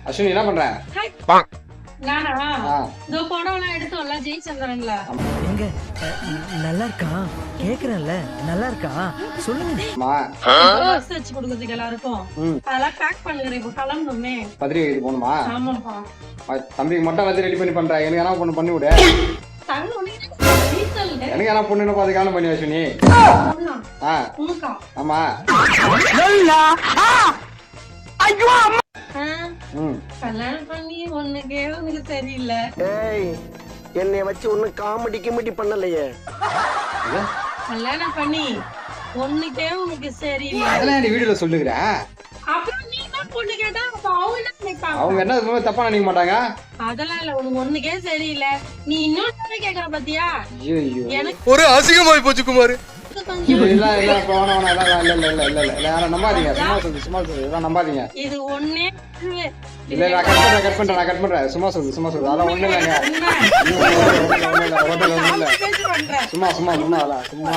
அஸ்வினி என்ன பண்ற? நானா இதோ படம்லாம் எடுத்தோம்ல ஜெயச்சந்திரன்ல. எங்க நல்லா இருக்கா கேக்குறேன்ல, நல்லா இருக்கா சொல்லுங்க. ரோஸ் வச்சு கொடுக்குறதுக்கு எல்லாருக்கும் அதெல்லாம் பேக் பண்ணுறேன். இப்போ கிளம்பணுமே. பத்திரிகை வைக்க போகணுமா? ஆமாப்பா. தம்பிக்கு மட்டும் வந்து ரெடி பண்ணிடுறேன். எனக்கு என்ன பொண்ணு பண்ணி விடு. எனக்கு என்ன பொண்ணு பார்த்து கல்யாணம் பண்ணி அஸ்வினி. ஆமா கல்யாணம் பண்ணி ஒண்ணுக்கே உனக்கு சரியில்லை. என்னைய வச்சு ஒண்ணு காமெடி கிமெடி பண்ணலையே. கல்யாணம் பண்ணி ஒண்ணுக்கே உனக்கு சரியில்லை. அதெல்லாம் நீ வீடியோல சொல்லுகிற. அப்புறம் நீ தான் பொண்ணு கேட்டா அவங்க என்ன நினைப்பாங்க? அவங்க என்ன தப்பா நினைக்க மாட்டாங்க. அதெல்லாம் இல்ல, உனக்கு ஒண்ணுக்கே சரியில்லை. நீ இன்னொரு கேக்குற பாத்தியா? எனக்கு ஒரு அசிங்கமாயி போச்சு குமார். நம்பாதீங்க, சும்மா சொல்லு, இதெல்லாம் நம்பாதீங்க. இது ஒண்ணே இல்ல நான் கட் பண்றேன். சும்மா சொல்லு அதெல்லாம் ஒண்ணு இல்லைங்க. சும்மா அதெல்லாம் சும்மா